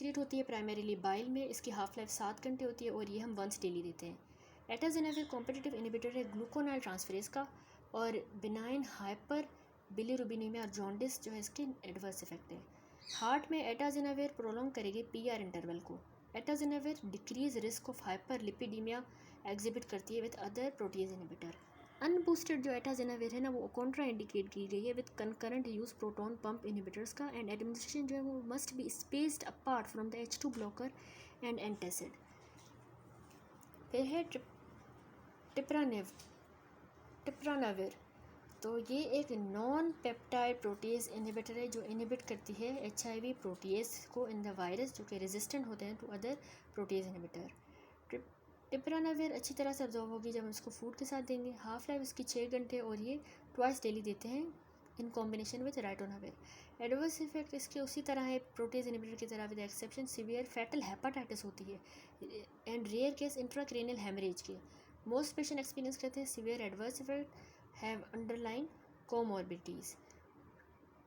Excrete होती है primarily bile में, इसकी हाफ लाइफ 7 घंटे होती है और ये हम वंस डेली देते हैं। एटाजिनाविर कॉम्पिटिटिव इनिबिटर है ग्लूकोनाइल ट्रांसफरेज का और बिनाइन हाइपर बिलीरुबिनीमिया और जॉन्डिस जो है इसके एडवर्स इफेक्ट है। हार्ट में एटाजिनाविर प्रोलॉन्ग करेगी पीआर इंटरवल को। Atazanavir decrease risk of hyperlipidaemia exhibit करती है with other protease inhibitor. Unboosted जो एटाजिनाविर है ना वो कॉन्ट्रा इंडिकेट की गई है with concurrent use proton pump inhibitors का एंड एडमिनिस्ट्रेशन जो है वो must B spaced apart from the H2 blocker and antacid. फिर है टिप्रानाविर, तो ये एक नॉन पेप्टाइड प्रोटीज इनिबिटर है जो इनिबिट करती है HIV प्रोटीज को इन द वायरस जो कि रेजिस्टेंट होते हैं टू अदर प्रोटीज इनिबिटर। टिप्रानाविर अच्छी तरह से अब्जॉर्ब होगी जब हम इसको फूड के साथ देंगे। हाफ लाइफ इसकी 6 घंटे और ये ट्वाइस डेली देते हैं in combination with ritonavir. Adverse effect इसके उसी तरह है प्रोटीज इनिबिटर की तरह with exception severe fatal hepatitis होती है and rare case intracranial haemorrhage के। मोस्ट पेशेंट एक्सपीरियंस करते हैं severe adverse effect have underline comorbidities.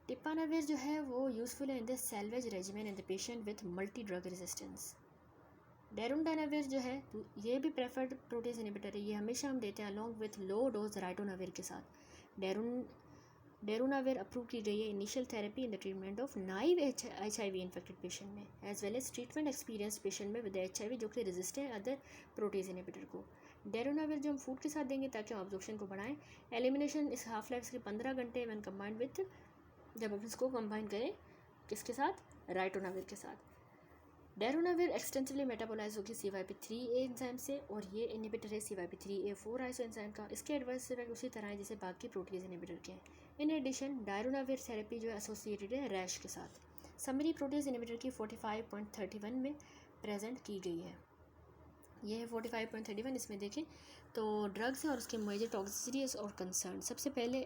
Tipranavir जो है वो यूज़फुल है in the salvage regimen in the patient with multi drug resistance. Darunavir जो है ये भी प्रेफर्ड प्रोटीज इनिबिटर है, ये हमेशा हम देते हैं along with low dose ritonavir के साथ। डेरुनाविर अप्रूव की गई है initial therapy in the treatment of naive HIV infected patient में as well as treatment experience patient में विद HIV जो कि रेजिस्टेंट अदर प्रोटीज इनिबिटर को। डेरुनाविर जो हम फूड के साथ देंगे ताकि हम ऑब्जॉर्प्शन को बढ़ाएं। एलिमिनेशन इस हाफ लाइफ के 15 घंटे वन कंबाइंड विथ, जब हम इसको कंबाइन करें किसके साथ, राइटोनाविर के साथ। डेरुनाविर एक्सटेंसिवली मेटाबोलाइज होगी CYP3A एंजाइम से और ये इनिबिटर है CYP3A4 आइसो एंजाइम का। इसके एडवर्स इफेक्ट उसी तरह है जैसे बाकी प्रोटीज इनिबिटर के हैं। इन एडिशन डेरुनाविर थेरेपी जो है एसोसिएटेड है रैश के साथ। समरी प्रोटीज इनिबिटर की 45.31 में प्रेजेंट की गई है। ये है 45.31, इसमें देखें तो ड्रग्स है और उसके मेजर टॉक्सिसिटीज और कंसर्न। सबसे पहले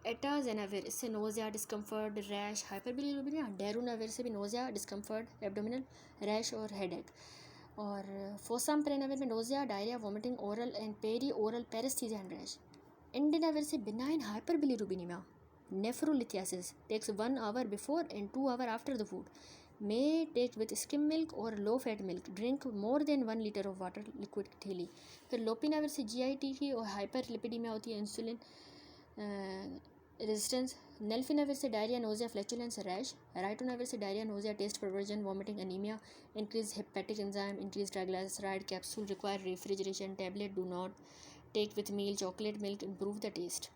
एटाजिनाविर, इससे nausea, discomfort, rash, hyperbilirubinaemia. Darunavir से भी नोज़िया, डिस्कम्फर्ट, एब्डोमिनल रैश और हेडेक। और फोसाम्प्रेनाविर में nausea, diarrhoea, vomiting, oral and perioral paraesthesia and rash. Indinavir से benign hyperbilirubinaemia, nephrolithiasis, takes 1 hour before and 2 hour after the food, may take with skim milk or low fat milk, drink more than 1 liter of water liquid daily। फिर लोपिनाविर से GIT की और hyper lipidaemia होती है, insulin resistance. Nelfinavir से diarrhoea, nausea, flatulence, rash. Ritonavir से diarrhoea, nausea, taste perversion, vomiting, anaemia, increase hepatic enzyme, increase triglyceride, capsule require refrigeration, tablet do not take with meal, chocolate milk improve the taste.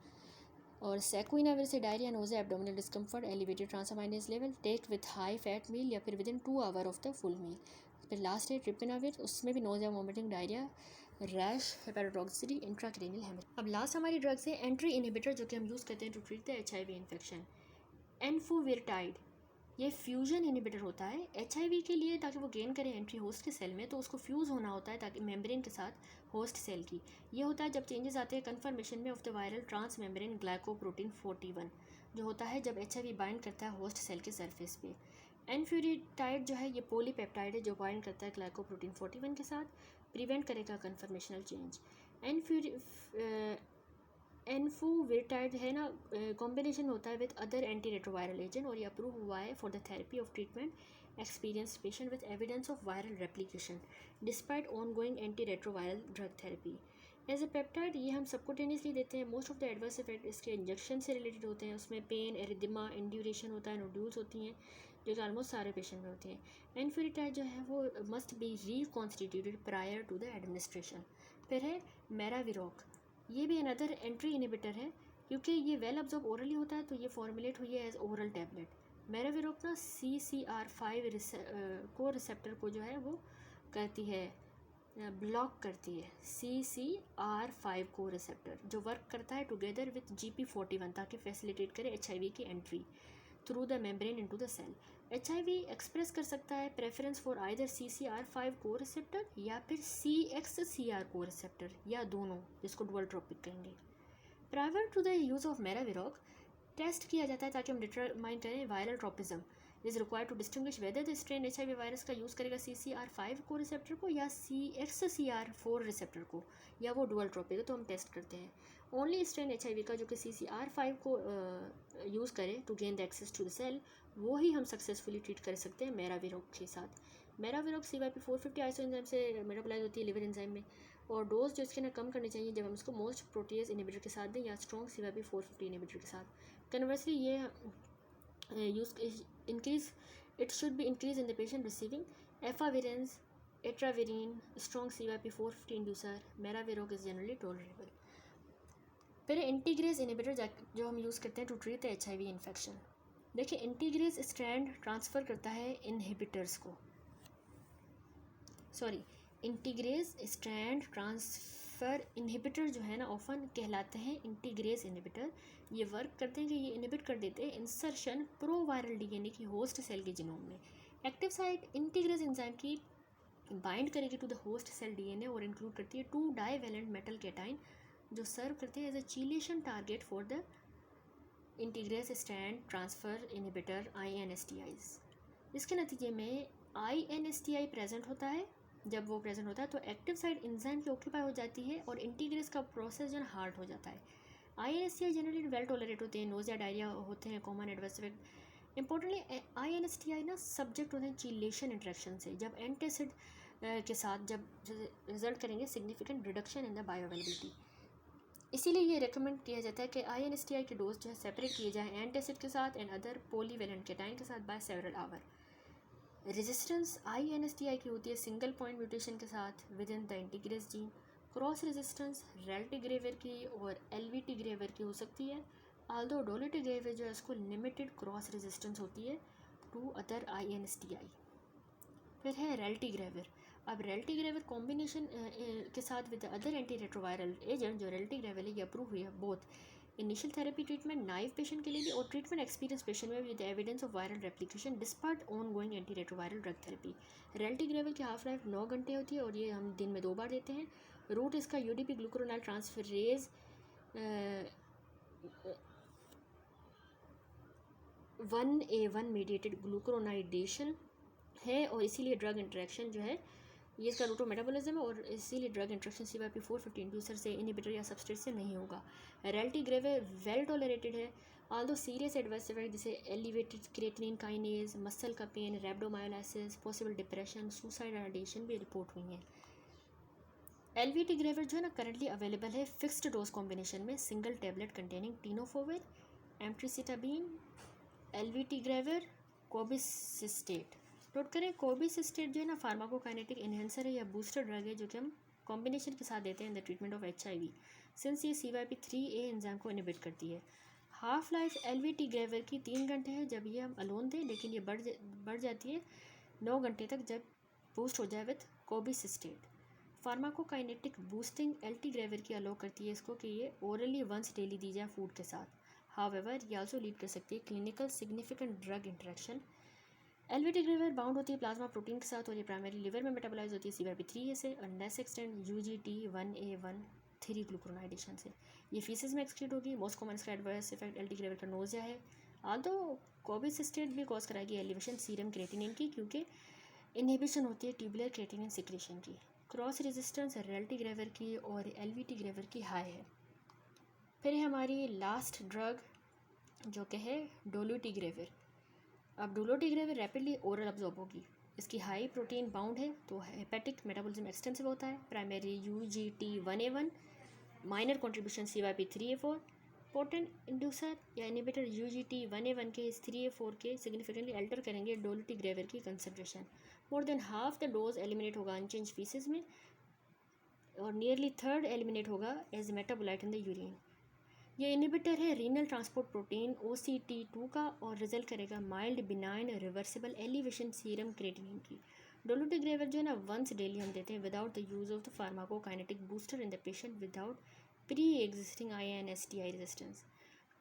और saquinavir से diarrhoea, nausea, abdominal discomfort, elevated transaminase level, take with high fat meal या फिर within 2 hour of the full meal. फिर last है tipranavir, उसमें भी nausea, vomiting, diarrhoea, rash, hepatotoxicity, intracranial haemorrhage. अब last हमारी ड्रग्स है एंट्री इनिबिटर जो कि हम यूज़ करते हैं to treat the HIV infection. Enfuvirtide, ये फ्यूजन इनिबिटर होता है HIV के लिए, ताकि वो गेन करे एंट्री होस्ट के सेल में तो उसको फ्यूज़ होना होता है ताकि मेम्ब्रेन के साथ होस्ट सेल की। ये होता है जब चेंजेस आते हैं कन्फर्मेशन में of the viral transmembrane glycoprotein 41 जो होता है जब HIV बाइंड करता है होस्ट सेल के सरफेस पे। एनफ्यूरिटाइड जो है ये पॉलीपेप्टाइड है जो बाइंड करता है ग्लाइकोप्रोटीन 41 के साथ, प्रिवेंट करेगा कन्फर्मेशनल चेंज। एनफुविरटाइड है ना कॉम्बिनेशन में होता है with other antiretroviral agent और ये अप्रूव हुआ है for the therapy of treatment experience patient with evidence of viral replication despite ongoing antiretroviral drug therapy. As a peptide ये हम सबकोटेनियसली देते हैं। Most of the adverse effect इसके injection से रिलेटेड होते हैं, उसमें पेन, एरिदिमा, इंड्यूरेशन होता है, नोड्यूल्स होती हैं जो कि ऑलमोस्ट सारे पेशेंट में होती हैं। एनफ्यूरिटाइड जो है वो must be reconstituted prior to the administration. फिर है मेराविरोक, ये भी अनदर एंट्री इनिबिटर है क्योंकि ये वेल अब्जॉर्ब ओरली होता है तो ये फॉर्मुलेट हुई है एज ओरल टैबलेट। मेराविरोक ना CCR5 को रिसेप्टर को जो है वो करती है, ब्लॉक करती है। CCR5 को रिसेप्टर जो वर्क करता है टुगेदर विथ GP41 ताकि फैसिलिटेट करे HIV की entry through the membrane into the cell. HIV express कर सकता है प्रेफरेंस फॉर आइदर CCR5 को रिसेप्टर या फिर CXCR को रिसेप्टर या दोनों, जिसको डुअल ट्रोपिक कहेंगे। Prior to the use of maraviroc test किया जाता है ताकि हम डिटरमाइन करें viral tropism is required to distinguish whether the strain HIV virus का यूज़ करेगा CCR5 को रिसेप्टर को या CXCR4 रिसेप्टर को या वो डुअल ट्रोपिक है, तो हम टेस्ट करते हैं। ओनली स्ट्रेन HIV का जो कि CCR5 को यूज़ करे to gain the access to the cell वो ही हम सक्सेसफुली ट्रीट कर सकते हैं मेराविरोग के साथ। मेराविरोग CYP450 आइसो एंजाइम से मेटाबोलाइज होती है लिवर एंजाइम में, और डोज जो इसके ना कम करनी चाहिए जब हम इसको मोस्ट प्रोटीज इनिबिटर के साथ दें या स्ट्रॉन्ग CYP450 इनिबिटर के साथ। कन्वर्सली ये use increase it should be increase in the patient receiving efavirenz, etravirine, strong CYP450 inducer. Maraviroc is generally tolerable. फिर इंटीग्रेज इनिबिटर जो हम यूज़ करते हैं to treat the HIV infection. देखिए integrase strand transfer करता है inhibitors को, integrase strand transfer inhibitor जो है ना ऑफन कहलाते हैं इंटीग्रेज इनहिबिटर। ये वर्क करते हैं कि ये इनहिबिट कर देते हैं इंसर्शन प्रोवायरल DNA की होस्ट सेल के जीनोम में। एक्टिव साइट इंटीग्रेज एंजाइम की बाइंड करेगी to the host cell DNA और इंक्लूड करती है 2 डाइवेलेंट मेटल कैटाइन जो सर्व करते हैं as a chelation target for the integrase strand transfer inhibitor INSTIs। इसके नतीजे में INSTI प्रेजेंट होता है। जब वो प्रेजेंट होता है तो एक्टिव साइट एंजाइम की ऑक्यूपाई हो जाती है और इंटीग्रेज का प्रोसेस जो है हार्ड हो जाता है। INSTI जनरली वेल टॉलरेट होते हैं, नोज़िया डायरिया होते हैं common adverse effect. Importantly INSTI ना सब्जेक्ट होते हैं चीलेशन इंट्रैक्शन से। जब एंटासिड के साथ जब रिजल्ट करेंगे significant reduction in the bioavailability. इसीलिए ये रिकमेंड किया जाता है कि INSTI के डोज जो है सेपरेट किए जाएँ एंटासिड के साथ एंड अदर पॉलीवेलेंट कैटाइन के साथ by several hour. Resistance INSTI की होती है सिंगल पॉइंट म्यूटेशन के साथ within the integrase gene. Cross resistance raltegravir की और एल्विटिग्रेविर की हो सकती है, आल्दो डोलिटिग्रेविर जो है उसको लिमिटेड क्रॉस रेजिस्टेंस होती है टू अदर INSTI। फिर है रेल्टिग्रेविर। अब रेल्टिग्रेविर कॉम्बिनेशन के साथ with other antiretroviral agent जो रेल्टिग्रेविर ये अप्रूव हुई है both initial therapy treatment naive patient के लिए भी और ट्रीटमेंट एक्सपीरियंस पेशेंट में with evidence of viral replication despite ongoing antiretroviral drug therapy. Raltegravir की हाफ लाइफ 9 घंटे होती है और ये हम दिन में 2 बार देते हैं। रूट इसका UDP ग्लूकुरोनाइल ट्रांसफेरेज 1A1 मीडिएटेड ग्लूकुरोनाइडेशन है और इसीलिए ड्रग इंटरेक्शन जो है ये इसका रूट ऑफ मेटाबॉलिज्म है और इसीलिए ड्रग इंट्रैक्शन CYP450 इंड्यूसर से इनहिबिटर या सबस्ट्रेट से नहीं होगा। रेल्टिग्रेविर वेल टॉलरेटेड है, ऑल्दो सीरियस एडवर्स इफेक्ट जैसे एलिवेटेड क्रिएटिनिन काइनेज, मसल का pain, rhabdomyolysis, possible depression, suicide ideation भी रिपोर्ट हुई हैं। एल्विटिग्रेविर जो है ना करंटली अवेलेबल है फिक्स्ड डोज कॉम्बिनेशन में single tablet containing tenofovir, emtricitabine, elvitegravir, cobicistat. Note करें कोबिसिस्टेट जो है ना फार्माकोकाइनेटिक इन्हेंसर है या बूस्टर ड्रग है जो कि हम कॉम्बिनेशन के साथ देते हैं in the treatment of HIV since ये CYP3A एंजाइम को इनहिबिट करती है। हाफ लाइफ एल्विटिग्रेविर की 3 घंटे है जब ये हम अलोन दें, लेकिन ये बढ़ जाती है 9 घंटे तक जब बूस्ट हो जाए विथ कोबिसिस्टेट। फार्माकोकाइनेटिक बूस्टिंग एल्टिग्रेविर की अलो करती है इसको कि ये ओरली वंस डेली दी जाए फूड के साथ। हाउएवर ये आल्सो लीड कर सकती है clinical significant drug interaction. Elvitegravir bound होती है प्लाज्मा प्रोटीन के साथ और ये प्राइमरी लिवर में मेटाबोलाइज होती है CYP3A से और लेस एक्सटेंड UGT1A1 3 ग्लूकुरोनाइडेशन से। ये फीसेस में एक्सक्रीट होगी। मोस्ट कॉमन इसका एडवर्स इफेक्ट एल्टिग्रेविर का नोज़िया है, आल्दो कोबिसिस्टेट भी कॉज कराएगी एलिवेशन सीरम क्रिएटिनिन की क्योंकि इनहिबिशन होती है ट्यूबुलर क्रिएटिनिन सिक्रेशन की। क्रॉस रेजिस्टेंस रेल्टिग्रेविर की और एल्विटिग्रेविर की हाई है। फिर हमारी लास्ट ड्रग जो कि है डोलुटिग्रेविर। अब डोलुटिग्रेविर रैपिडली ओरल अब्जॉर्ब होगी, इसकी हाई प्रोटीन बाउंड है तो हेपेटिक मेटाबॉलिज्म एक्सटेंसिव होता है। Primary UGT1A1, minor contribution CYP3A4, potent inducer या इनहिबिटर UGT1A1 के इस 3A4 के सिग्निफिकेंटली अल्टर करेंगे डोलुटिग्रेविर की concentration. More than half the dose eliminate होगा अनचेंज फीसेस में और नियरली थर्ड एलिमिनेट होगा as metabolite in the urine. ये इनहिबिटर है रीनल ट्रांसपोर्ट प्रोटीन OCT2 का और रिजल्ट करेगा mild benign reversible elevation serum creatinine की। डोलुटिग्रेविर जो है ना वंस डेली हम देते हैं without the use of the pharmacokinetic booster in the patient without pre existing INSTI resistance.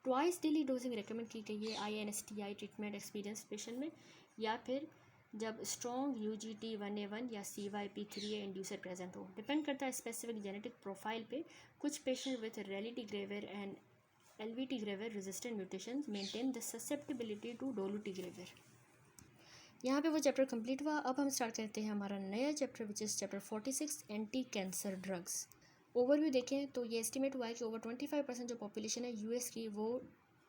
Twice daily dosing recommend की गई है INSTI ट्रीटमेंट एक्सपीरियंस पेशेंट में या फिर जब स्ट्रॉन्ग UGT1A1 या CYP3A इंड्यूसर प्रेजेंट हो। डिपेंड करता है स्पेसिफिक जेनेटिक प्रोफाइल पे। कुछ patient with raltegravir and elvitegravir resistant mutations maintain the susceptibility to dolutegravir. यहाँ पे वो चैप्टर कंप्लीट हुआ। अब हम स्टार्ट करते हैं हमारा नया chapter which is chapter 46 anti cancer drugs. Overview देखें तो ये एस्टिमेट हुआ है कि ओवर 25% जो पॉपुलेशन है US की वो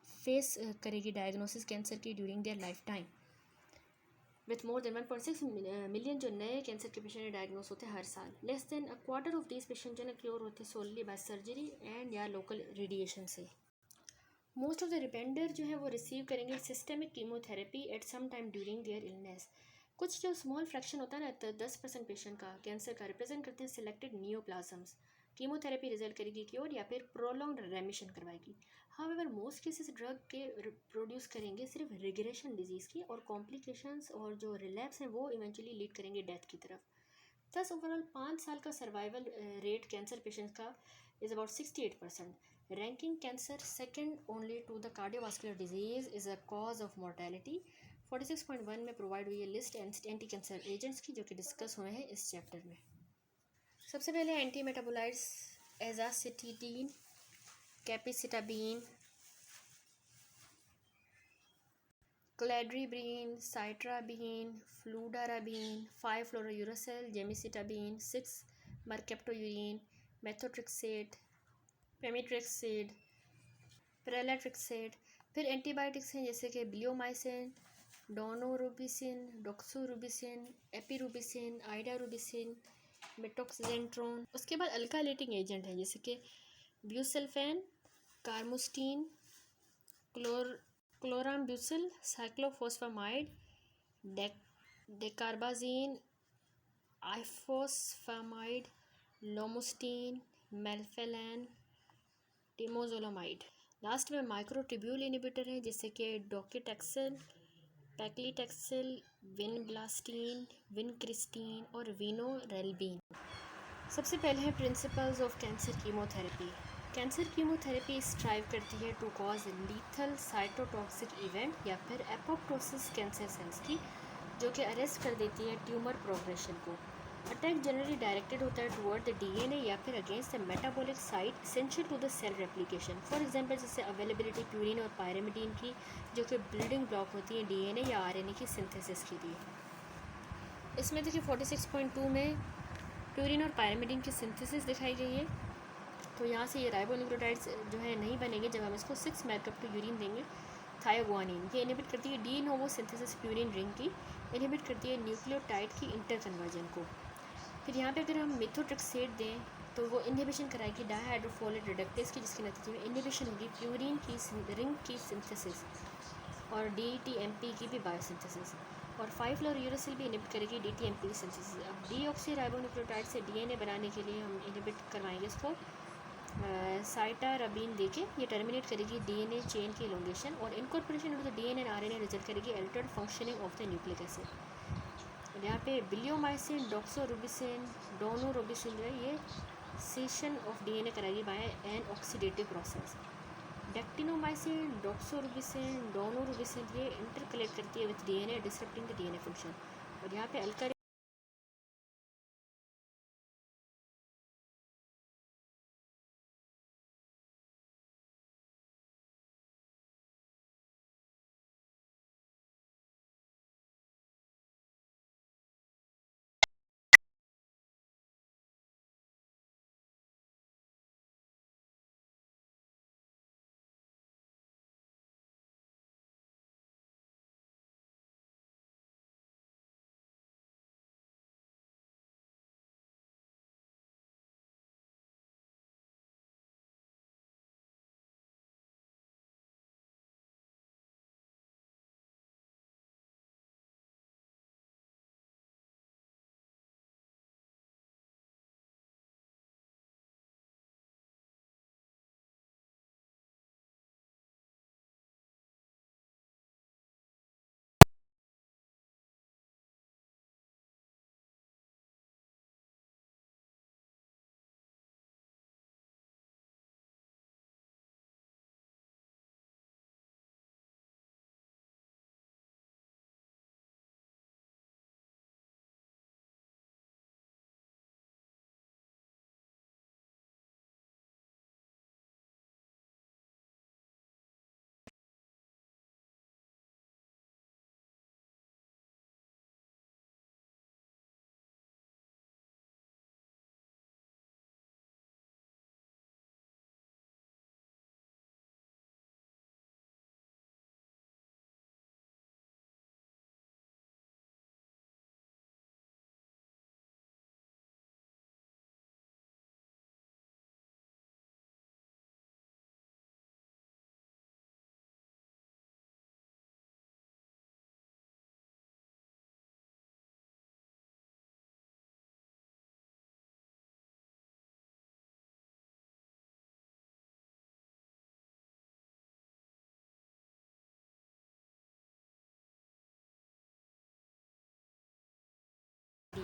फेस करेगी डायग्नोसिस कैंसर की during their life time. With more than 1.6 million जो नए कैंसर के पेशेंट डायग्नोस होते हैं हर साल। Less than a quarter of these patient जो है क्योर होते हैं सोलली बाय सर्जरी एंड या लोकल रेडिएशन से। मोस्ट ऑफ द रिपेंडर जो है वो रिसीव करेंगे systemic chemotherapy at some time during their illness. कुछ जो स्मॉल फ्रैक्शन होता है ना 10% पेशेंट का कैंसर का रिप्रेजेंट करते हैं सिलेक्टेड नियोप्लाज्म्स। कीमोथेरेपी रिजल्ट करेगी क्योर या फिर प्रोलॉन्ग्ड रेमिशन करवाएगी। हाउएवर मोस्ट केसेस ड्रग के प्रोड्यूस करेंगे सिर्फ रिग्रेशन डिजीज़ की, और कॉम्प्लिकेशंस और जो रिलैप्स हैं वो इवेंचुअली लीड करेंगे डेथ की तरफ। थस ओवरऑल 5 साल का सर्वाइवल रेट कैंसर पेशेंट्स का is about 68%। Ranking cancer second only to the cardiovascular disease is a cause of mortality. 46.1 में प्रोवाइड हुई है लिस्ट एंटी कैंसर एजेंट्स की जो कि डिस्कस हुए हैं इस चैप्टर में। सबसे पहले एंटी मेटाबोलाइट्स एजासिटीडीन, कैपिसिटाबीन, क्लेड्रीब्रीन, साइट्राबीन, फ्लूडाराबीन, 5-फ्लोरोयूरासिल, जेमिसिटाबीन, 6-मरकेप्टोयूरिन, मेथोट्रिक्सेट, पेमिट्रिक्सेड, प्रेलाट्रिक्सेड। फिर एंटीबायोटिक्स हैं जैसे कि ब्लियोमाइसिन, डोनोरुबिसिन, डॉक्सोरुबिसिन, एपिरुबिसिन, आइडारुबिसिन, मेटोक्सेंट्रोन। उसके बाद अल्कालेटिंग एजेंट हैं जैसे कि ब्यूसल्फेन, कार्मुस्टीन, क्लोराम्ब्यूसिल, साइक्लोफॉस्फामाइड, डेकार्बाजीन, आइफोस्फामाइड, लोमोस्टीन, मेल्फेलैन, टिमोजोलामाइड। लास्ट में माइक्रोट्यूब्यूल इनिबिटर हैं जैसे कि डोकेटेक्सिल, पैक्लीटेक्सिल, विनब्लास्टीन, विनक्रिस्टीन और विनोरेल्बीन। सबसे पहले है principles of cancer chemotherapy. Cancer chemotherapy strive करती है to cause lethal cytotoxic event या फिर एपोप्टोसिस कैंसर सेल्स की, जो कि अरेस्ट कर देती है ट्यूमर प्रोग्रेशन को। अटैक जनरली डायरेक्टेड होता है टुवर्ड द डीएनए या फिर against the metabolic site essential to the cell replication. For example जैसे अवेलेबिलिटी प्यूरिन और पायरेमिडीन की, जो कि बिल्डिंग ब्लॉक होती है डीएनए या आरएनए की सिंथेसिस के लिए। इसमें देखिए 46.2 में प्यूरिन और पायरेमिडीन की सिंथेसिस दिखाई गई है। तो यहाँ से ये राइबोन्यूक्लियोटाइड्स जो है नहीं बनेंगे जब हम इसको 6-मेरकेप्टोयूरिन देंगे। थायोग्वानिन ये इनहिबिट करती है de novo synthesis purine ring की, इनहिबिट करती है न्यूक्लियोटाइड की इंटर कन्वर्जन को। फिर यहाँ पे अगर हम मिथोट्रिक्सेट दें तो वो इनहिबिशन कराएगी डाइहाइड्रोफोलेट रिडक्टेस की, जिसके नतीजे में इनहिबिशन होगी प्यूरिन की रिंग की सिंथेसिस और DTMP की भी बायोसिंथेसिस, और 5-फ्लोरोयूरासिल भी इनहिबिट करेगी DTMP की सिंथेसिस। अब डीऑक्सीराइबोन्यूक्लियोटाइड से डीएनए बनाने के लिए हम इनहिबिट करवाएंगे इसको साइटारबीन देके। ये टर्मिनेट करेगी डीएनए चेन की एलोंगेशन, और incorporation into the DNA and RNA result करेगी altered functioning of the nucleic acid. यहाँ पे बिलियोमाइसिन, डॉक्सोरुबिसिन, डोनोरुबिसिन जो है ये सेशन ऑफ डीएनए कराएगी by an oxidative process. Dactinomycin, doxorubicin, daunorubicin ये इंटरकलेट करती है with DNA disrupting the DNA function. और यहाँ पे अल्का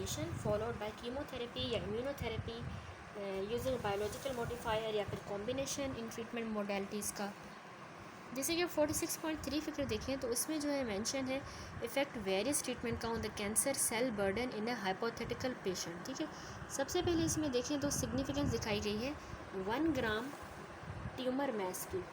रेडिएशन फॉलोड बाय कीमोथेरेपी या इम्यूनोथेरेपी यूजिंग बायोलॉजिकल मॉडिफायर या फिर कॉम्बिनेशन इन ट्रीटमेंट मोडेलिटीज़ का। जैसे कि 46.3 फिगर देखें तो उसमें जो है मेंशन है इफेक्ट वेरियस ट्रीटमेंट का on the cancer cell burden in a hypothetical patient. ठीक है, सबसे पहले इसमें देखें तो सिग्निफिकेंस दिखाई गई है 1 ग्राम ट्यूमर मास की,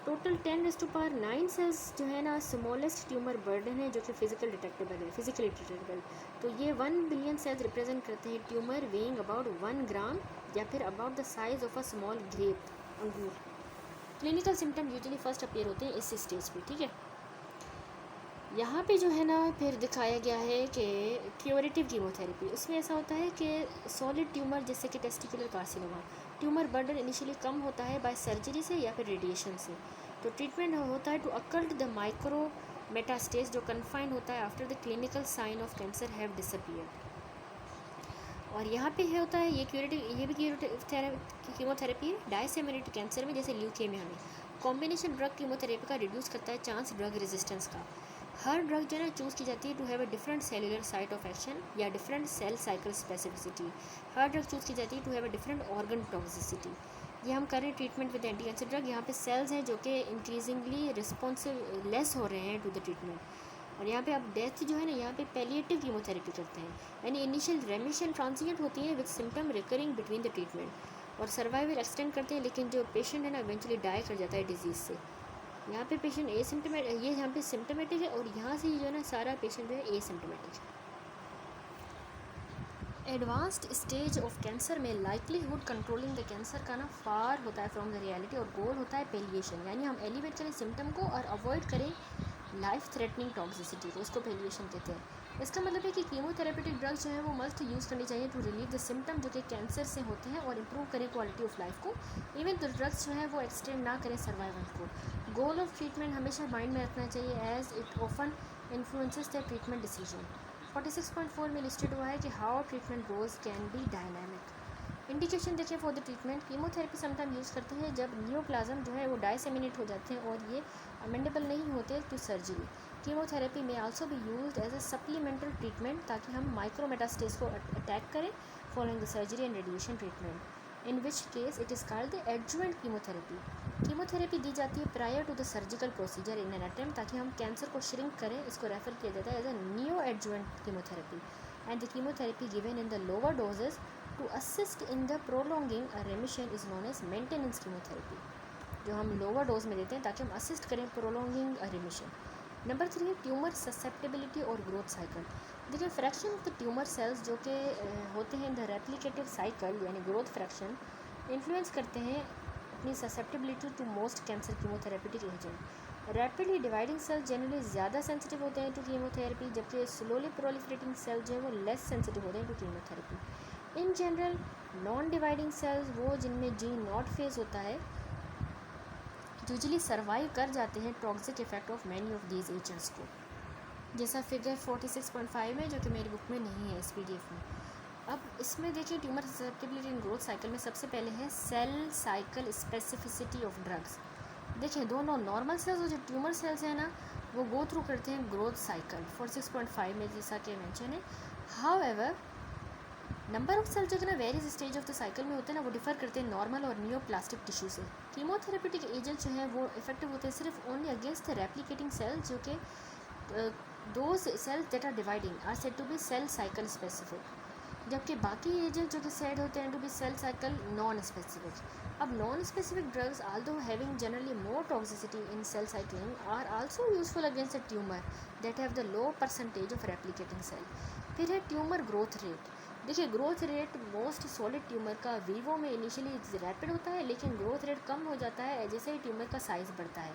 टोटल 10⁻9 सेल्स जो है ना स्मॉलेस्ट ट्यूमर बर्डन है जो कि फिजिकली डिटेक्टेबल। तो ये 1 बिलियन सेल्स रिप्रेजेंट करते हैं ट्यूमर वेइंग अबाउट 1 ग्राम या फिर about the size of a small grape, अंगूर। Clinical symptom usually first appear होते हैं इस स्टेज पे। ठीक है, यहाँ पे जो है ना फिर दिखाया गया है कि क्यूरेटिव कीमोथेरेपी, उसमें ऐसा होता है कि सॉलिड ट्यूमर जैसे कि testicular carcinoma, tumour burden initially कम होता है बाय सर्जरी से या फिर रेडिएशन से। तो ट्रीटमेंट होता है to occult the micro metastases जो कन्फाइंड होता है after the clinical sign of cancer have disappeared. और यहाँ पे है होता है ये भी क्यूरेटिव कीमोथेरेपी है डायसेमिनेटेड कैंसर में, जैसे ल्यूकेमिया में। कॉम्बिनेशन ड्रग कीमोथेरेपी का रिड्यूस करता है चांस ड्रग रेजिस्टेंस का। हर ड्रग जो है ना चूज़ की जाती है to have a different cellular site of action या डिफरेंट सेल साइकिल स्पेसिफिसिटी। हर ड्रग चूज़ की जाती है to have a different organ toxicity. ये हम कर रहे हैं treatment with anti cancer drug. यहाँ पे सेल्स हैं जो कि इंक्रीजिंगली रिस्पॉन्सिव लेस हो रहे हैं टू द ट्रीटमेंट। और यहाँ पे आप डेथ जो है ना यहाँ पे पैलिएटिव कीमोथेरेपी करते हैं, यानी इनिशियल रेमिशन ट्रांसिएंट होती है with symptom recurring between the treatment, और सर्वाइवल एक्सटेंड करते हैं, लेकिन जो पेशेंट है ना इवेंचुअली डाई कर जाता है डिजीज़ से। यहाँ पे पेशेंट एसिम्टोमेटिक, ये यहाँ पे सिम्टोमेटिक है, और यहाँ से जो है ना सारा पेशेंट जो है एसिम्टोमेटिक है। एडवांस्ड स्टेज ऑफ कैंसर में लाइकलीहुड कंट्रोलिंग द कैंसर का ना फार होता है फ्रॉम द रियलिटी, और गोल होता है पेलिएशन, यानी हम एलिवेट करें सिम्टम को और अवॉइड करें लाइफ थ्रेटनिंग टॉक्सिसिटी को, उसको पेलिएशन कहते हैं। इसका मतलब है कि कीमोथेरेपेटिक ड्रग्स जो है वो मस्ट यूज़ करनी चाहिए टू रिलीव द सिम्टम जो कि कैंसर से होते हैं और इम्प्रूव करें क्वालिटी ऑफ लाइफ को। इवन तो ड्रग्स जो है वो एक्सटेंड ना करें सर्वाइवल को। गोल ऑफ ट्रीटमेंट हमेशा माइंड में रखना चाहिए as it often influences the treatment decision. 46.4 में लिस्टेड हुआ है कि how treatment goals can be dynamic. Indication देखें for the treatment, chemotherapy sometime use करते हैं जब नियोप्लाज्म जो है वो डायसेमिनेट हो जाते हैं और ये अमेंडेबल नहीं होते टू सर्जरी। कीमोथेरेपी में also be used as a supplemental treatment ताकि हम माइक्रोमेटास्टेज को अटैक करें following the surgery and radiation treatment, in which case it is called the adjuvant chemotherapy. Chemotherapy दी जाती है prior to the surgical procedure in an attempt ताकि हम cancer को श्रिंक करें, इसको रेफर किया जाता है as a neo adjuvant chemotherapy, and the chemotherapy given in the lower doses to assist in the prolonging a remission is known as maintenance chemotherapy, जो हम लोअर डोज में देते हैं ताकि हम असिस्ट करें प्रोलॉन्गिंग अ रेमिशन। नंबर 3 है tumour susceptibility और ग्रोथ साइकिल। देखिए fraction of the tumour cells जो कि होते हैं इन द रेप्लिकेटिव साइकिल यानी ग्रोथ फ्रैक्शन इन्फ्लुएंस करते हैं अपनी susceptibility to most cancer chemotherapeutic agent. Rapidly dividing cell generally ज़्यादा सेंसिटिव होते हैं टू कीमोथेरेपी, जबकि स्लोली प्रोलिफरेटिंग सेल जो है वो लेस सेंसिटिव होते हैं to chemotherapy. In general non dividing cells वो जिनमें जी नॉट फेज होता है यूजुअली सर्वाइव कर जाते हैं toxic effect of many of these agents को, जैसा फिगर 46.5 में जो कि मेरी बुक में नहीं है इस PDF में। अब इसमें देखिए tumour susceptibility in growth cycle में सबसे पहले है cell cycle specificity of drugs. देखिए दोनों नॉर्मल सेल्स और जो ट्यूमर सेल्स हैं ना वो गो थ्रू करते हैं ग्रोथ साइकिल 46.5 में जैसा कि मेंशन है। हाउएवर नंबर ऑफ सेल्स जो कि ना various stage of the cycle में होते हैं ना वो डिफर करते हैं नॉर्मल और नियोप्लास्टिक टिश्यू से। कीमोथेरेपेटिक एजेंट जो है वो इफेक्टिव होते हैं सिर्फ only against the replicating cells, जो कि those cells that are dividing are said to be cell cycle specific, जबकि बाकी एजेंट जो कि सेड होते हैं to be cell cycle non specific. अब non specific drugs although having generally more toxicity in cell cycling are also useful against the tumour that have the low percentage of replicating cell. फिर है tumour growth rate. देखिए growth rate most solid tumour का vivo में initially rapid होता है, लेकिन growth rate कम हो जाता है जैसे ही ट्यूमर का साइज़ बढ़ता है।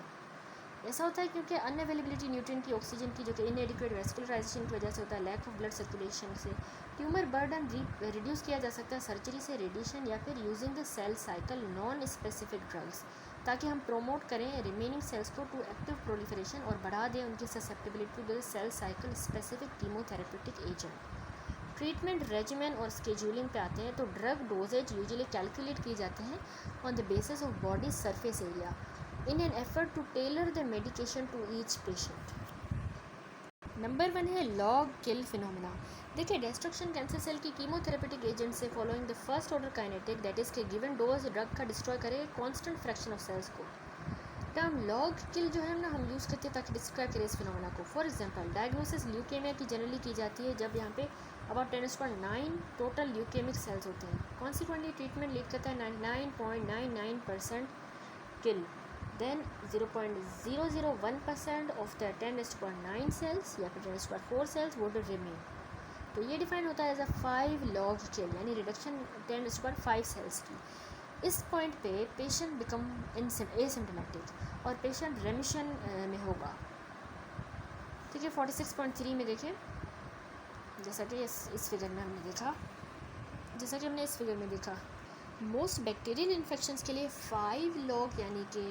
ऐसा होता है क्योंकि अनअवेलेबिलिटी न्यूट्रिएंट की, ऑक्सीजन की, जो कि इनएडिक्वेट वेस्कुलराइजेशन की वजह से होता है, लैक ऑफ ब्लड सर्कुलेशन से। ट्यूमर बर्डन रिड्यूस किया जा सकता है सर्जरी से, रेडिएशन या फिर using the cell cycle non specific drugs, ताकि हम प्रोमोट करें रिमेनिंग सेल्स को टू एक्टिव प्रोलिफरेशन और बढ़ा दें उनकी susceptibility to the cell cycle specific chemotherapeutic agent. Treatment regimen और स्केड्यूलिंग पे आते हैं तो ड्रग डोजेज यूजुअली कैलकुलेट किए जाते हैं on the basis of body surface area in an effort to tailor the medication to each patient. Number 1 है log kill phenomena. देखिए डिस्ट्रक्शन कैंसर सेल की कीमोथेरेपेटिक एजेंट से following the first order kinetic that is के given dose drug का destroy करे constant fraction of cells को। Term log kill जो है ना हम यूज़ करते हैं ताकि डिस्क्राइब करें इस फिनोमेना को। फॉर एग्जांपल डायग्नोसिस ल्यूकेमिया की जनरली की जाती है जब यहाँ पे अबाउट 10⁻9 टोटल ल्यूकेमिक सेल्स होते हैं। कॉन्सिक्वेंटली ट्रीटमेंट लीड करता है 99.99% किल। देन 0.001% ऑफ द 10⁻9 सेल्स या फिर 10⁻4 सेल्स वुड रिमेन। तो ये डिफाइन होता है एज अ 5 लॉग किल यानी रिडक्शन 10⁻5 सेल्स की। इस पॉइंट पे पेशेंट बिकम एसिम्टोमेटिक और पेशेंट रेमिशन में होगा। ठीक है 46.3 में देखें जैसा कि इस फिगर में हमने देखा मोस्ट बैक्टीरियल इन्फेक्शंस के लिए 5 लॉग यानी कि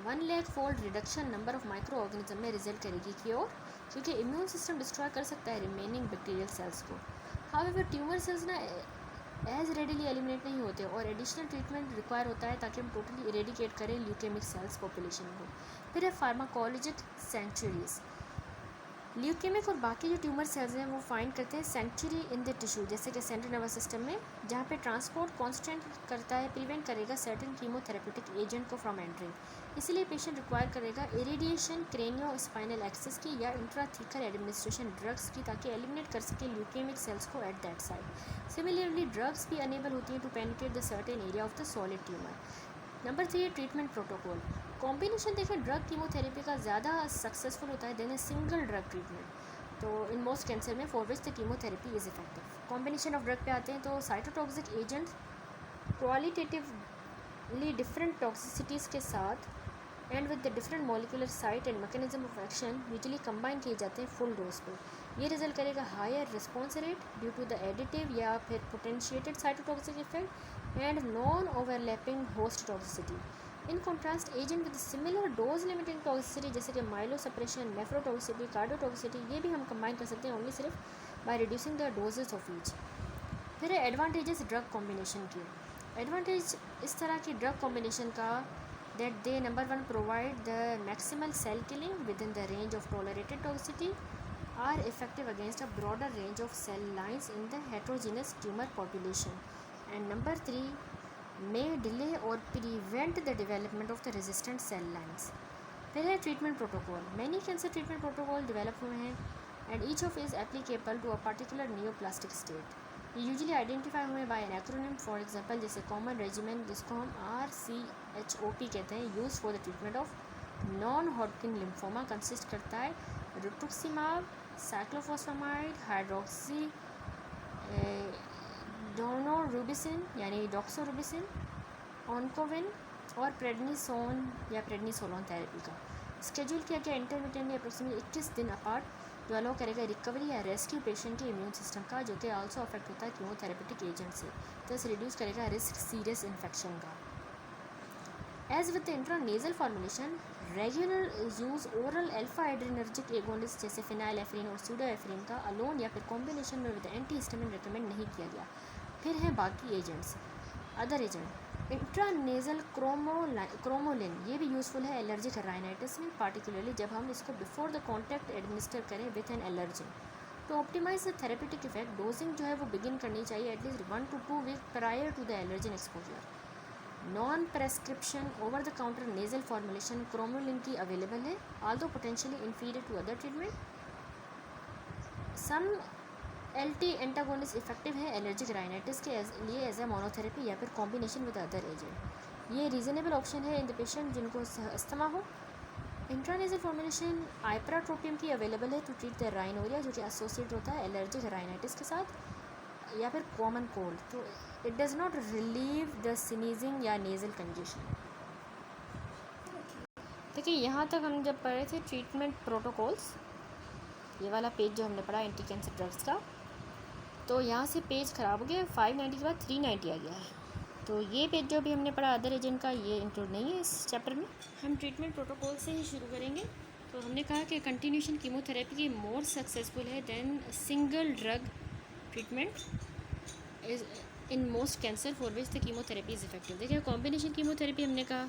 1 lakh fold reduction number of micro organism में रिजल्ट करेगी क्योर, क्योंकि इम्यून सिस्टम डिस्ट्रॉय कर सकता है रिमेनिंग बैक्टीरियल सेल्स को। हाउएवर ट्यूमर सेल्स ना एज रेडिली एलिमिनेट नहीं होते और एडिशनल ट्रीटमेंट रिक्वायर होता है ताकि हम टोटली इरेडिकेट करें ल्यूकेमिक सेल्स पॉपुलेशन को। फिर है फार्माकोलॉजिक सेंचुरीज। ल्यूकेमिक और बाकी जो ट्यूमर सेल्स हैं वो फाइंड करते हैं सेंचुरी इन द टिश्यू जैसे कि सेंट्रल नर्वस सिस्टम में, जहाँ पे ट्रांसपोर्ट कांस्टेंट करता है प्रिवेंट करेगा सर्टेन कीमोथेरेपेटिक एजेंट को फ्रॉम एंट्रिंग। इसीलिए पेशेंट रिक्वायर करेगा इरेडिएशन क्रेनियो स्पाइनल एक्सेस की या इंट्राथीकल एडमिनिस्ट्रेशन ड्रग्स की ताकि एलिमिनेट कर सके ल्यूकेमिक सेल्स को at that side. Similarly drugs भी अनेबल होती हैं to penetrate the certain area of the solid tumour. Number 3 है ट्रीटमेंट प्रोटोकॉल। कॉम्बिनेशन देखें ड्रग कीमोथेरेपी का ज़्यादा सक्सेसफुल होता है than a single drug treatment. तो इन मोस्ट कैंसर में for which the chemotherapy is effective. Combination of drug पे आते हैं तो cytotoxic agent qualitatively different toxicities के साथ and with the different molecular site and mechanism of action usually combine किए जाते हैं फुल डोज पे। ये रिजल्ट करेगा higher response rate due to the additive या फिर potentiated cytotoxic effect and non-overlapping host toxicity. In contrast, agent with similar dose limiting toxicity जैसे कि myelosuppression, nephrotoxicity, cardiotoxicity ये भी हम कंबाइन कर सकते हैं ओनली सिर्फ by reducing the doses of each. फिर है एडवांटेजेस ड्रग कॉम्बिनेशन की। एडवांटेज इस तरह की ड्रग कॉम्बिनेशन का that they number 1 provide the maximal cell killing within the range of tolerated toxicity, are effective against a broader range of cell lines in the heterogeneous tumor population. And number 3 may delay or prevent the development of the resistant cell lines. फिर है treatment protocol. Many cancer treatment protocol develop हुए हैं and each of is applicable to a particular neoplastic state. ये usually identify हुए by an acronym. For example जैसे common regiment जिसको हम RCHOP कहते हैं use for the treatment of non Hodgkin lymphoma consist करता है रिटुक्सिमाब, साइक्लोफॉस्फेमाइड, हाइड्रोक्सी डोनोरुबिसिन यानी डॉक्सोरुबिसिन, ऑनकोविन और प्रेडनिसोन या प्रेडनिसोलोन थेरेपी का स्केड्यूल किया गया इंटरमीडिएटली अप्रोक्सीमेटली 21 दिन अपार्ट जो अलाउ करेगा रिकवरी या रेस्क्यू पेशेंट के इम्यून सिस्टम का जो कि आल्सो अफेक्ट होता है कीमोथेरेपेटिक एजेंट से, थस रिड्यूस करेगा रिस्क सीरियस इन्फेक्शन का। As with the intranasal formulation regular use oral alpha adrenergic agonist जैसे फिनाइलेफ्रिन और सूडोएफ्रिन का अलोन या फिर कॉम्बिनेशन में विद एंटीहिस्टामिन रिकमेंड नहीं किया गया। फिर हैं बाकी agents, other agent. Intranasal cromolyn ये भी यूज़फुल है एलर्जिक राइनाइटिस में, पार्टिकुलरली जब हम इसको बिफोर द कॉन्टैक्ट एडमिनिस्टर करें with an allergen. To optimise the therapeutic effect dosing जो है वो बिगिन करनी चाहिए at least 1 to 2 week prior to the allergen exposure. Non prescription over the counter nasal formulation cromolyn की अवेलेबल है although potentially inferior to other treatment. Some LT antagonist effective है allergic rhinitis के लिए एज ए मोनोथेरेपी या फिर combination with other agent. ये reasonable option है in the patient जिनको अस्थमा हो। इंट्रानेजल फॉर्मुलेशन आइप्राट्रोपियम की अवेलेबल है टू ट्रीट द राइनोरिया जो कि एसोसिएट होता है एलर्जिक राइनाइटिस के साथ या फिर कॉमन कोल्ड, तो it does not relieve the sneezing या नेजल कंजेशन। देखिए यहाँ तक हम जब पढ़े थे ट्रीटमेंट प्रोटोकॉल्स, ये वाला पेज जो हमने पढ़ा एंटी कैंसर ड्रग्स का, तो यहाँ से पेज ख़राब हो गया, 590 के बाद 390 आ गया है। तो ये पेज जो भी हमने पढ़ा अदर एजेंट का ये इंक्लूड नहीं है इस चैप्टर में। हम ट्रीटमेंट प्रोटोकॉल से ही शुरू करेंगे। तो हमने कहा कि कंटिन्यूशन कीमोथेरेपी की मोर सक्सेसफुल है than single drug treatment is in most cancer for which the chemotherapy is effective. देखिए कॉम्बिनेशन कीमोथेरेपी हमने कहा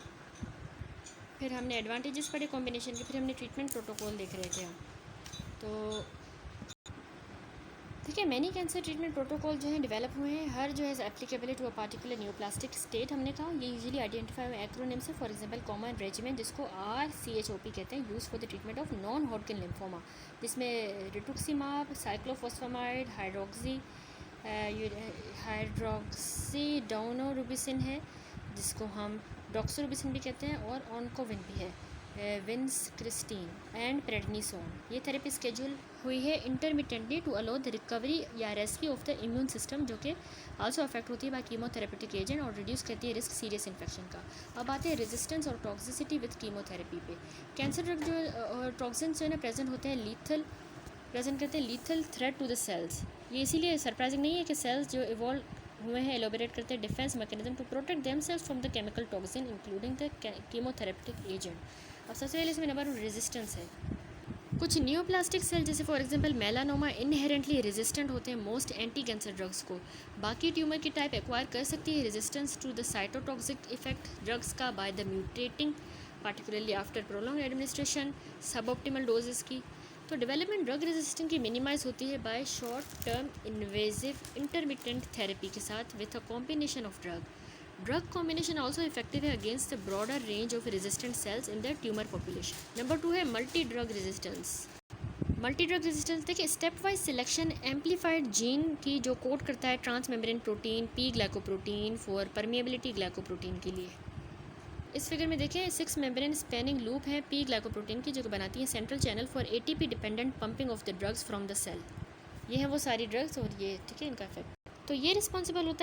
फिर हमने एडवांटेजेस पढ़े कॉम्बिनेशन के, फिर हमने ट्रीटमेंट प्रोटोकॉल देख रहे थे हम। तो ठीक है, मैनी कैंसर ट्रीटमेंट प्रोटोकॉल जो है डेवलप हुए हैं, हर जो है applicable to a particular neoplastic state. हमने कहा ये यूजुअली आइडेंटिफाई एक्रोनिम से, फॉर एग्जांपल कॉमन रेजिमेंट जिसको RCHOP कहते हैं, use for the treatment of non Hodgkin lymphoma, जिसमें रिटुक्सीमाब, साइक्लोफॉस्फामाइड, हाइड्रोक्सीडोनोरुबिसिन है, जिसको हम डॉक्सोरुबिसिन भी कहते हैं, और ऑनकोविन भी है, विंसक्रिस्टीन एंड प्रेडनिसोन। ये थेरेपी स्केड्यूल हुई है intermittently to allow the recovery या rescue of the immune system, जो कि आल्सो अफेक्ट होती है बाय कीमोथेरेपेटिक एजेंट और रिड्यूस करती है रिस्क सीरियस इन्फेक्शन का। अब आते हैं रेजिस्टेंस और टॉक्सिसिटी विद कीमोथेरेपी पे। कैंसर ड्रग जो टॉक्सिन्स जो है ना प्रेजेंट होते हैं प्रेजेंट करते हैं lethal threat to the cells. ये इसीलिए सरप्राइजिंग नहीं है कि सेल्स जो इवॉल्व हुए हैं एलोबरेट करते हैं defence mechanism to protect themselves from the chemical toxin including the chemotherapeutic agent. अब सबसे पहले इसमें नंबर रेजिस्टेंस है। कुछ न्यूप्लास्टिक सेल जैसे for example melanoma inherently resistant होते हैं मोस्ट एंटी कैंसर ड्रग्स को। बाकी ट्यूमर की टाइप एक्वायर कर सकती है resistance to the cytotoxic effect drugs का by the mutating, particularly after prolong administration suboptimal doses की। तो डेवलपमेंट ड्रग रेजिस्टेंस की मिनिमाइज होती है by short term invasive intermittent therapy के साथ with a combination of drug combination also effective है against the broader range of resistant cells in the tumour population. Number 2 है multi drug resistance. Multi drug resistance देखिए step wise selection amplified gene की जो code करता है trans membrane protein P glycoprotein for permeability glycoprotein के लिए। इस figure में देखें 6 मेम्ब्रेन स्पैनिंग लूप है पी ग्लाइकोप्रोटीन की, जो बनाती है central channel for ATP dependent pumping of the drugs from the cell. ये हैं वो सारी ड्रग्स और ये ठीक है इनका इफेक्ट। तो ये रिस्पॉन्सिबल होता है